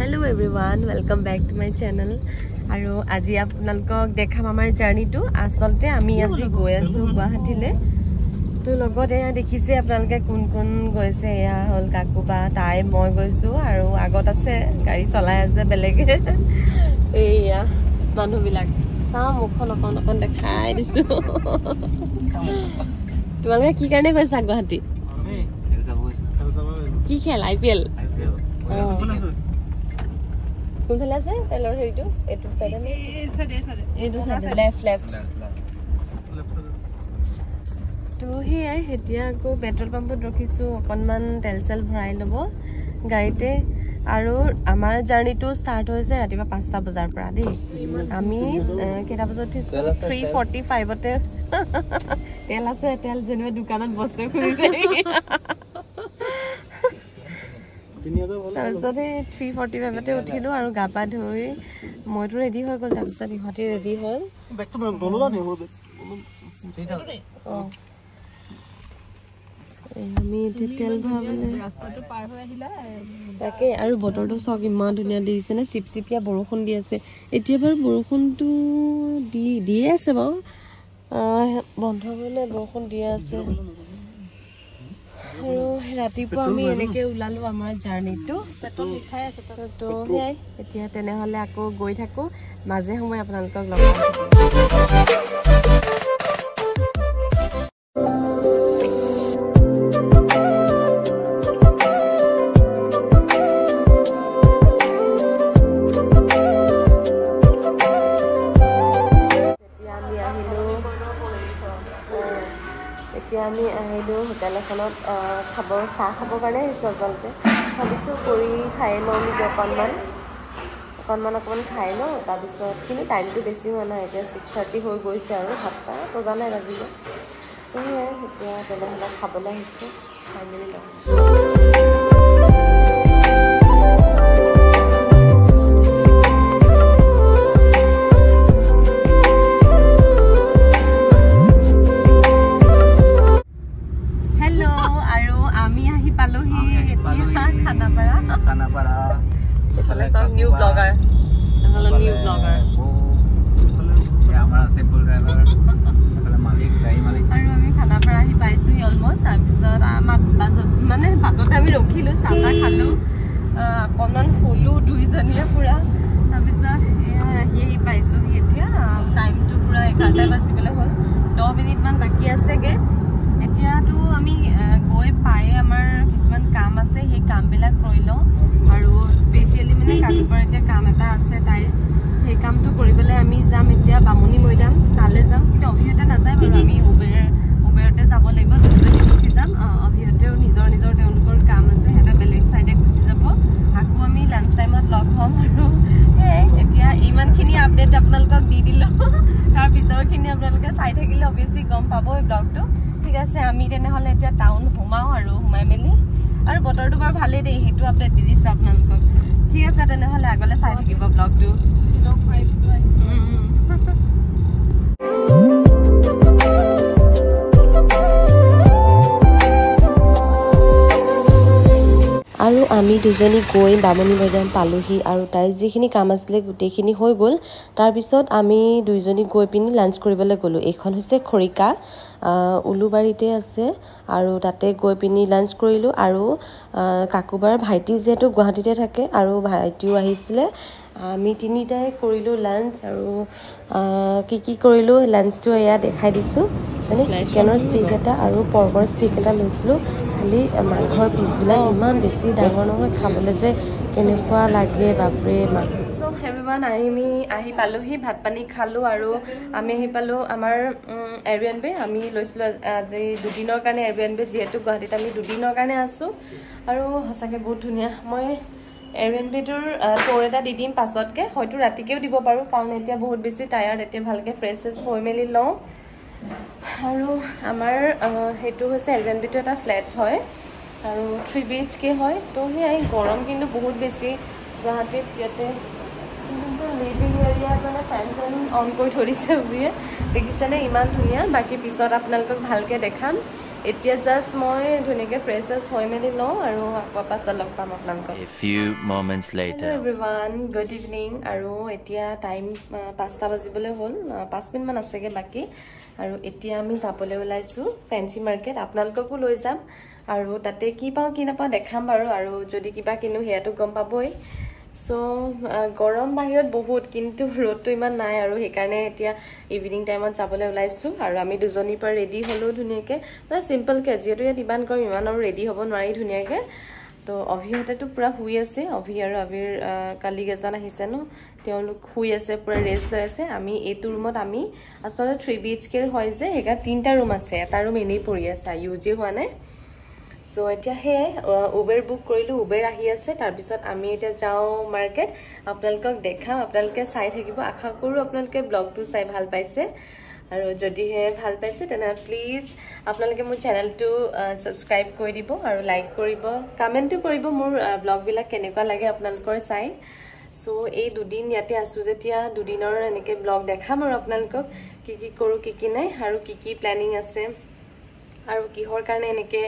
Hello everyone, welcome back to my channel. Aru aji apnalok dekham amar journey to asalte ami asi goi asu Guwahati le. To logot eya dekhise apnaloke kun goise eya hol kakuba tai moi goisu aru agot ase gari cholai ase belege. Eya manu bilak sa mukhon okon dekhai disu. Tumaloke ki karone goisa Guwahati? Ami khel jabo ki khel IPL কোনফালে আছে তেলৰ হেৰিটো এটো সাইডে নে এটো সাইডে left তো হেই হেতিয়া কো পেট্ৰল পাম্পত ৰখিছো অকনমান তেল সেল ভৰাই লব গাড়ীতে আৰু আমাৰ জাৰ্নিটো ষ্টাৰ্ট হৈছে ৰাতিপুৱা 5টা বজাৰ পৰা দেই আমি কেটা বজাত উঠিছো 3:45 তে তেল আছে তেল যেনে দোকানত বস্তু খুলিছে তাৰপিছতে 3:45 তে উঠিলো আৰু গাপা ধৰি মইতো ৰেডি হৈ গল তাৰপিছত ইহঁতে ৰেডি হ'ল বেকটো দললা নে হ'ব আমি তেল ভৰাবলে ৰাস্তাটো পাৰ হৈ আহিলা তাকে আৰু বতৰটো সক ইমান ধুনীয়া দিছে না চিপচিপিয়া বৰষুণ দি আছে এতিয়া বাৰু বৰষুণটো দি আছে বাৰু বন্ধ হ'লে বৰষুণ দি আছে আৰু ৰাতিপুৱা আমি এনেকে উলালো আমাৰ জাৰ্নিটো পেট্ৰল লিখাই আছে তো হেই এতিয়া তেনে হলে আকৌ গৈ থাকো মাজে সময় আপোনালোকক লগ পাম আমি আহিলো হোটেল এখনত খাবৰ চাহ খাবৰ কাৰণে চলতে ভাবিছো কৰি খাই লওঁ নেকি অকণমান খাই লওঁ তাৰপিছত কিন্তু টাইমটো বেছি হোৱা নাই এতিয়া 6:30 হৈ গৈছে আৰু 7টা বজা নাই বাজিলে এতিয়া তেনেহ'লে খাবলৈ আহিছে খাই মেলি লওঁ New blogger. Hello, new blogger. Yeah, I'm a simple driver. Hello, Malik. Aru ami khana para ahi paisu almost. Tabisot amat bazot mane batota ami rokhilu sata khalu. Akonan kholu duijoniya pura. Tabisot ahi paisu etia time to pura 11টা বাজিবলে হল 10 minute মান বাকি আছে গে এতিয়া তো আমি গৈ পাই আমাৰ কিছুমান কাম আছে সেই কাম বিলাক কৰিলো আৰু স্পেশালি মানে কাকুবাৰ এটা কাম এটা আছে তাই সেই কামটো কৰিবলৈ আমি যাম এতিয়া বামুনি মৈদাম তালে যাম কিন্তু অভিহতে নাযায় বাৰু আমি উবেৰতে যাব লাগিব দুজনী গুচি যাম অভিহতেও নিজৰ তেওঁলোকৰ কাম আছে এটা বেলেগ সাইডে গুচি যাব আকৌ আমি লাঞ্চ টাইমত লগ হ'ম আৰু এতিয়া ইমানখিনি আপডেট আপোনালোকক দি দিলো তাৰ পিছৰখিনি আপোনালোকে চাই থাকিলে অবিয়াসলি গম পাব এই ব্লগটো ঠিক আছে আমি তেনেহলে এতিয়া টাউন ঘুমাও আৰু ঘুমাই মেলি আৰু বতৰটো বৰ ভালে দেই হেতু আপডেট দি দিছে আপোনালোকক ঠিক আছে তেনেহলে আগলে চাই থাকিব ব্লগটো শিলং ভাইবছটো আহিছে আৰু আমি দুজনী গৈ বামুনি মৈদাম পালোহি আৰু তাই যিখিনি কাম আছিল গুটেখিনি হৈ গল তাৰ পিছত আমি দুইজনী গৈ পিনি লাঞ্চ কৰিবলৈ গলো এখন হৈছে খৰিকা উলুবাৰীতে আছে আৰু তাতে গৈ পিনি লাঞ্চ কৰিলো আৰু কাকুবাৰ ভাইটি যেটো গুৱাহাটীতে থাকে আৰু ভাইটিও আহিছিলে আমি তিনিটাই কৰিলো লাঞ্চ আৰু কি কৰিলো লাঞ্চটো এয়া দেখাই দিছো মানে চিকেনৰ ষ্টিক এটা আৰু পৰ্কৰ ষ্টিক এটা লৈছিলো খালি মাংসৰ পিছবিলাক ইমান বেছি ডাঙৰ নহয় খাবলৈ যে কেনেকুৱা লাগে বাপৰে সো এভৰিৱান আমি আহি পালোহি ভাত পানী খালো আৰু আমি আহি পালো আমাৰ এয়াৰবিএনবি আমি লৈছিলো আজি দুদিনৰ কাৰণে এয়াৰবিএনবি যেহেতু গুৱাহাটীত আমি দুদিনৰ কাৰণে আছো আৰু হসাকে বহুত ধুনীয়া মই এয়াৰবিএনবিটোৰ ট'ৰ এটা দি দিম পাছতকে হয়তো ৰাতিকেও দিব পাৰো কাৰণ এতিয়া বহুত বেছি টায়াৰ্ড এতিয়া ভালকে ফ্ৰেছ হৈ মেলি লওঁ আৰু আমাৰ হেতু হৈছে এয়াৰবিএনবিটো এটা ফ্লেট হয় আৰু 3 BHK হয় তো হেই গৰম কিন্তু বহুত বেছি গুৱাহাটীত ইয়াতে কিন্তু লিভিং এৰিয়া মানে ফেন অন কৰি থৈ দিছে বুলিয়ে দেখিছেনে ইমান ধুনীয়া বাকি পিছত আপোনালোকক ভালকে দেখাম এতিয়া জাষ্ট মই ধুনীয়াকৈ ফ্ৰেছ হৈ মেলি লওঁ আৰু আকৌ পাছত লগ পাম আপোনালোকক A few moments later. Hello everyone, good evening আৰু এতিয়া টাইম 5টা বাজিবলৈ হ'ল 5 মিনিটমান আছেগৈ বাকী আৰু এতিয়া আমি যাবলৈ ওলাইছোঁ ফেঞ্চি মাৰ্কেট আপোনালোককো লৈ যাম আৰু তাতে কি পাওঁ কি নাপাওঁ দেখাম বাৰু আৰু যদি কিবা কিনো সেয়াটো গম পাবই সো গৰম বাহিৰত বহুত কিন্তু ৰ'দটো ইমান নাই আৰু সেইকাৰণে এতিয়া ইভিনিং টাইমত যাবলৈ ওলাইছোঁ আৰু আমি দুজনীৰ পৰা ৰেডি হ'লোঁ ধুনীয়াকৈ মানে চিম্পলকৈ যিহেতু ইয়াত ইমান গৰম ইমান আৰু ৰেডি হ'ব নোৱাৰি ধুনীয়াকৈ তো অভিহঁতেতো পূৰা শুই আছে অভি আৰু অভিৰ কালিগ এজন আহিছে ন তেওঁলোক শুই আছে পূৰা ৰেষ্ট লৈ আছে আমি এইটো ৰুমত আমি আচলতে 3 BHKৰ হয় যে সেইকাৰণে 3টা ৰুম আছে এটা ৰুম এনেই পৰি আছে ইউজে হোৱা নাই সো এতিয়া সেয়াই উবেৰ বুক কৰিলোঁ উবেৰ আহি আছে তাৰপিছত আমি এতিয়া যাওঁ মাৰ্কেট আপোনালোকক দেখাম আপোনালোকে চাই থাকিব আশা কৰোঁ আপোনালোকে ব্লগটো চাই ভাল পাইছে আৰু যদিহে ভাল পাইছে তেনেহ'লে প্লিজ আপোনালোকে মোৰ চেনেলটো ছাবস্ক্ৰাইব কৰি দিব আৰু লাইক কৰিব কমেণ্টো কৰিব মোৰ ব্লগবিলাক কেনেকুৱা লাগে আপোনালোকৰ চাই সো এই দুদিন ইয়াতে আছোঁ যেতিয়া দুদিনৰ এনেকৈ ব্লগ দেখাম আৰু আপোনালোকক কি কি কৰোঁ কি নাই আৰু কি প্লেনিং আছে আৰু কিহৰ কাৰণে এনেকৈ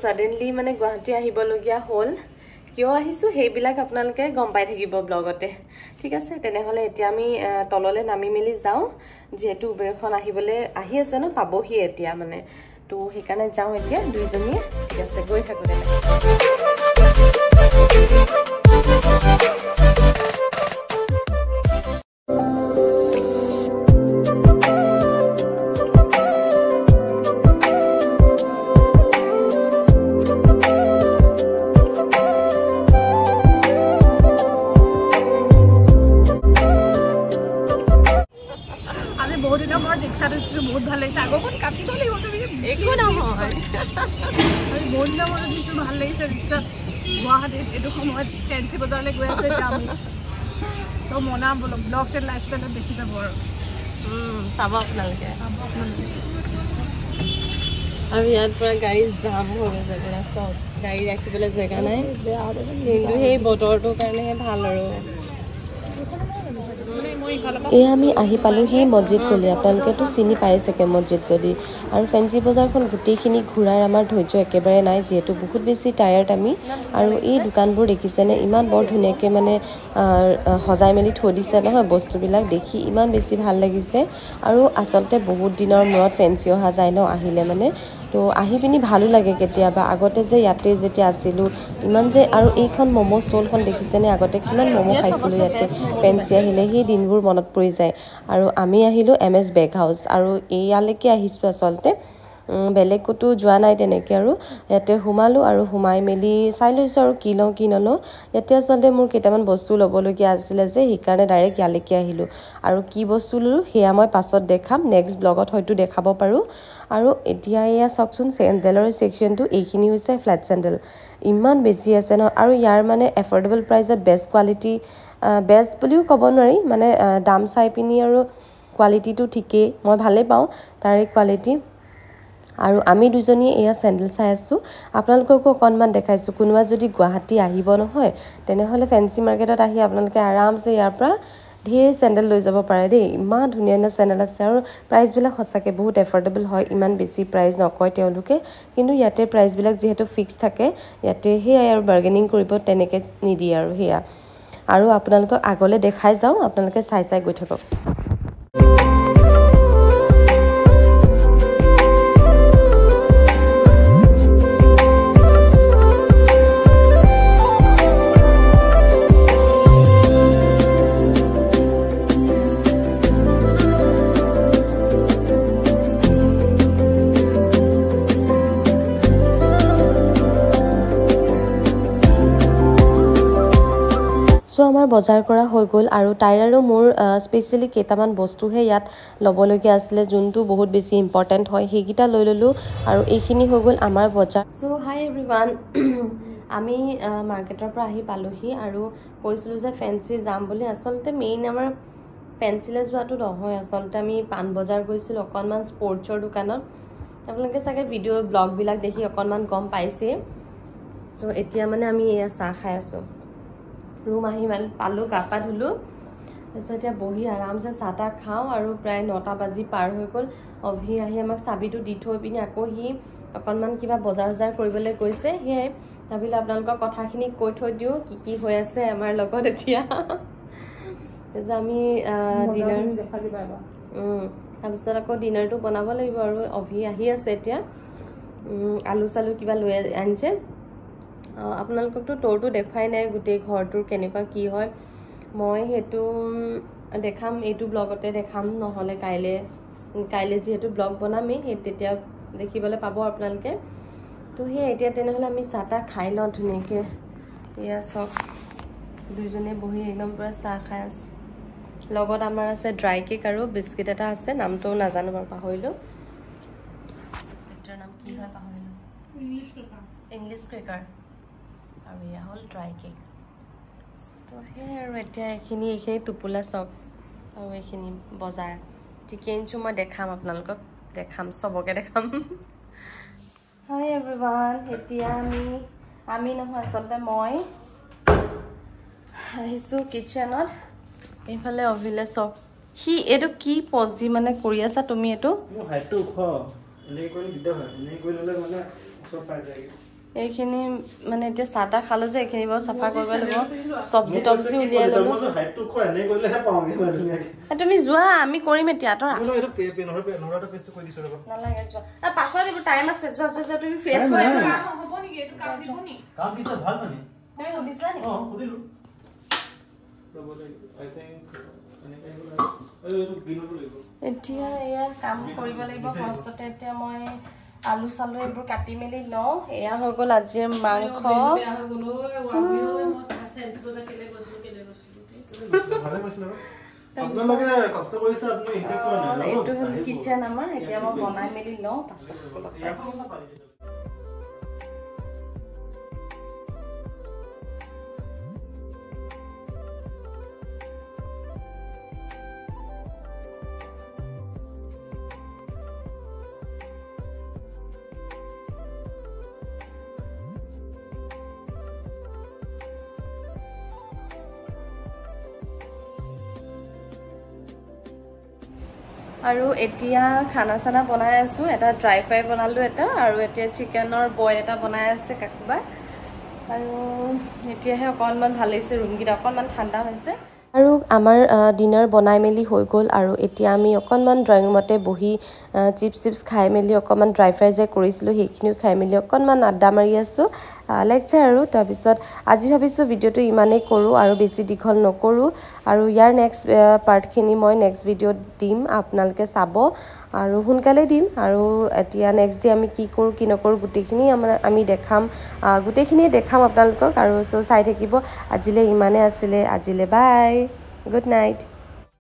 সাডেনলি মানে গুৱাহাটী আহিবলগীয়া হ'ল কিয় আহিছোঁ সেইবিলাক আপোনালোকে গম পাই থাকিব ব্লগতে ঠিক আছে তেনেহ'লে এতিয়া আমি তললৈ নামি মেলি যাওঁ যিহেতু উবেৰখন আহি আছে ন পাবহি এতিয়া মানে তো সেইকাৰণে যাওঁ এতিয়া দুইজনীয়ে ঠিক আছে গৈ থাকোঁ बहुत ভাল লাগিছে আগখন কাটি গ'লে একো নহয় বহুত দিনৰ মূৰত দিছোঁ ভাল লাগিছে ৰিক্সাত গুৱাহাটীত এইটো সময়ত ফেঞ্চি বজাৰলৈ গৈ আছে এতিয়া আমি তো মনাম বোলো ব্লগছ এণ্ড লাইফষ্টাইলত দেখি যাব আৰু চাব আপোনালোকে আৰু ইয়াত পৰা গাড়ী জাম হৈ গৈছে পুৰা চব গাড়ী ৰাখিবলৈ জেগা নাই কিন্তু সেই বতৰটোৰ কাৰণেহে ভাল আৰু এয়া আমি আহি পালোহি মছজিদ গলি আপোনালোকেতো চিনি পাই চাগে মছজিদ গলি আৰু ফেঞ্চি বজাৰখন গোটেইখিনি ঘূৰাৰ আমাৰ ধৈৰ্য একেবাৰে নাই যিহেতু বহুত বেছি টায়াৰ্ড আমি আৰু এই দোকানবোৰ দেখিছেনে ইমান বৰ ধুনীয়াকৈ মানে সজাই মেলি থৈ দিছে নহয় বস্তুবিলাক দেখি ইমান বেছি ভাল লাগিছে আৰু আচলতে বহুত দিনৰ মূৰত ফেঞ্চি অহা যায় ন আহিলে মানে তো আহি পিনি ভালো লাগে কেতিয়াবা আগতে যে ইয়াতে যেতিয়া আছিলোঁ ইমান যে আৰু এইখন ম'ম' ষ্টলখন দেখিছেনে আগতে কিমান ম'ম' খাইছিলোঁ ইয়াতে ফেঞ্চি আহিলে সেই দিনবোৰ মনত পৰি যায় আৰু আমি আহিলোঁ MS বেগ হাউচ আৰু ইয়ালৈকে আহিছোঁ আচলতে বেলেগ ক'তো যোৱা নাই তেনেকৈ আৰু ইয়াতে সোমালোঁ আৰু সোমাই মেলি চাই লৈছোঁ আৰু কি লওঁ কি নলওঁ ইয়াতে আচলতে মোৰ কেইটামান বস্তু ল'বলগীয়া আছিলে যে সেইকাৰণে ডাইৰেক্ট ইয়ালৈকে আহিলোঁ আৰু কি বস্তু ল'লোঁ সেয়া মই পাছত দেখাম নেক্সট ব্লগত হয়তো দেখাব পাৰোঁ আৰু এতিয়া এয়া চাওকচোন চেণ্ডেলৰ ছেকশ্যনটো এইখিনি হৈছে ফ্লেট চেণ্ডেল ইমান বেছি আছে ন আৰু ইয়াৰ মানে এফৰ্ডেবল প্ৰাইচত বেষ্ট কোৱালিটি বেষ্ট বুলিও ক'ব নোৱাৰি মানে দাম চাই পিনি আৰু কোৱালিটিটো ঠিকেই মই ভালেই পাওঁ তাৰে কোৱালিটি আৰু আমি দুজনীয়ে এয়া চেণ্ডেল চাই আছোঁ আপোনালোককো অকণমান দেখাইছোঁ কোনোবা যদি গুৱাহাটী আহিব নহয় তেনেহ'লে ফেঞ্চি মাৰ্কেটত আহি আপোনালোকে আৰামছে ইয়াৰ পৰা ঢেৰ চেণ্ডেল লৈ যাব পাৰে দেই ইমান ধুনীয়া ধুনীয়া চেণ্ডেল আছে আৰু প্ৰাইচবিলাক সঁচাকৈ বহুত এফৰ্ডেবল হয় ইমান বেছি প্ৰাইচ নকয় তেওঁলোকে কিন্তু ইয়াতে প্ৰাইচবিলাক যিহেতু ফিক্স থাকে ইয়াতে সেয়াই আৰু বাৰ্গেনিং কৰিব তেনেকৈ নিদিয়ে আৰু সেয়া আৰু আপোনালোকক আগলৈ দেখাই যাওঁ আপোনালোকে চাই চাই গৈ থাকক সো আমাৰ বজাৰ কৰা হৈ গ'ল আৰু তাইৰ আৰু মোৰ স্পেচিয়েলি কেইটামান বস্তুহে ইয়াত ল'বলগীয়া আছিলে যোনটো বহুত বেছি ইম্পৰ্টেণ্ট হয় সেইকেইটা লৈ ল'লোঁ আৰু এইখিনি হৈ গ'ল আমাৰ বজাৰ সো হাই এভৰিৱান আমি মাৰ্কেটৰ পৰা আহি পালোহি আৰু কৈছিলোঁ যে ফেঞ্চি যাম বুলি আচলতে মেইন আমাৰ ফেঞ্চিলৈ যোৱাটো নহয় আচলতে আমি পাণ বজাৰ গৈছিলোঁ অকণমান স্পৰ্টছৰ দোকানত আপোনালোকে চাগে ভিডিঅ' ব্লগবিলাক দেখি অকণমান গম পাইছেই সো এতিয়া মানে আমি এয়া চাহ খাই আছোঁ ৰুম আহি মানে পালোঁ গা পা ধুলোঁ তাৰপিছত এতিয়া বহি আৰামছে চাহ তাহ খাওঁ আৰু প্ৰায় 9টা বাজি পাৰ হৈ গ'ল অভি আহি আমাক চাবিটো দি থৈ পিনি আকৌ সি অকণমান কিবা বজাৰ কৰিবলৈ গৈছে সেয়াই ভাবিলে আপোনালোকৰ কথাখিনি কৈ থৈ দিওঁ কি হৈ আছে আমাৰ লগত এতিয়া যে আমি ডিনাৰ দেখা দিবা এবাৰ তাৰপিছত আকৌ ডিনাৰটো বনাব লাগিব আৰু অভি আহি আছে এতিয়া আলু চালু কিবা লৈ আনিছে আপোনালোককতো ট'ৰটো দেখুৱাই নাই গোটেই ঘৰটোৰ কেনেকুৱা কি হয় মই সেইটো দেখাম এইটো ব্লগতে দেখাম নহ'লে কাইলৈ যিহেতু ব্লগ বনামেই সেই তেতিয়া দেখিবলৈ পাব আপোনালোকে তো সেই এতিয়া তেনেহ'লে আমি চাহ তাহ খাই লওঁ ধুনীয়াকৈ এয়া চব দুইজনে বহি একদম পূৰা চাহ খাই আছোঁ লগত আমাৰ আছে ড্ৰাই কেক আৰু বিস্কিট এটা আছে নামটো নাজানো বাৰু পাহৰিলোঁ বিস্কিটৰ নাম কি হয় পাহৰিলোঁ ইংলিছ ক্ৰেকাৰ আৰু এয়া হ'ল ড্ৰাই কেক তো সেই আৰু এতিয়া এইখিনি টোপোলা চক আৰু এইখিনি বজাৰ ঠিকে আনিছোঁ মই দেখাম আপোনালোকক দেখাম চবকে দেখাম হাই এভৰিৱান এতিয়া আমি নহয় আচলতে মই আহিছোঁ কিটচেনত এইফালে অভিলে চক সি এইটো কি পজ দি মানে কৰি আছা তুমি এইটো এইখিনি মানে এতিয়া চাহ তাহ খালোঁ যে এইখিনি বাৰু চাফা কৰিব লাগিব চব্জি টব্জি উলিয়াই ল'লোঁ তুমি যোৱা আমি কৰিম এতিয়া নালাগে যোৱা পাছত এইবোৰ টাইম আছে যোৱা যোৱা তুমি ফ্ৰেছ হৈ হ'ব নেকি এইটো কাম দিব নি কাম পিছত ভাল মানে তুমি সুধিছিলা নি সুধিলোঁ এতিয়া এয়া কাম কৰিব লাগিব ফাৰ্ষ্টতে এতিয়া মই আলু চালু এইবোৰ কাটি মেলি লওঁ এয়া হৈ গ'ল আজিৰ মাংস এইটো হ'ল কিটচেন আমাৰ এতিয়া মই বনাই মেলি লওঁ পাছত আৰু এতিয়া খানা চানা বনাই আছোঁ এটা ড্ৰাই ফ্ৰাই বনালোঁ এটা আৰু এতিয়া চিকেনৰ বইল এটা বনাই আছে কাকুবা আৰু এতিয়াহে অকণমান ভাল লাগিছে ৰুমকেইটা অকণমান ঠাণ্ডা হৈছে আৰু আমাৰ ডিনাৰ বনাই মেলি হৈ গ'ল আৰু এতিয়া আমি অকণমান ড্ৰয়িং ৰুমতে বহি চিপছ খাই মেলি অকণমান ড্ৰাই ফ্ৰাই যে কৰিছিলোঁ সেইখিনিও খাই মেলি অকণমান আড্ডা মাৰি আছোঁ লেকচাৰ আৰু তাৰপিছত আজি ভাবিছোঁ ভিডিঅ'টো ইমানেই কৰোঁ আৰু বেছি দীঘল নকৰোঁ আৰু ইয়াৰ নেক্সট পাৰ্টখিনি মই নেক্সট ভিডিঅ'ত দিম আপোনালোকে চাব আৰু সোনকালে দিম আৰু এতিয়া নেক্সট ডে আমি কি কৰোঁ কি নকৰোঁ গোটেইখিনি আমি দেখাম গোটেইখিনিয়ে দেখাম আপোনালোকক আৰু চ' চাই থাকিব আজিলৈ ইমানে আছিলে আজিলৈ বাই গুড নাইট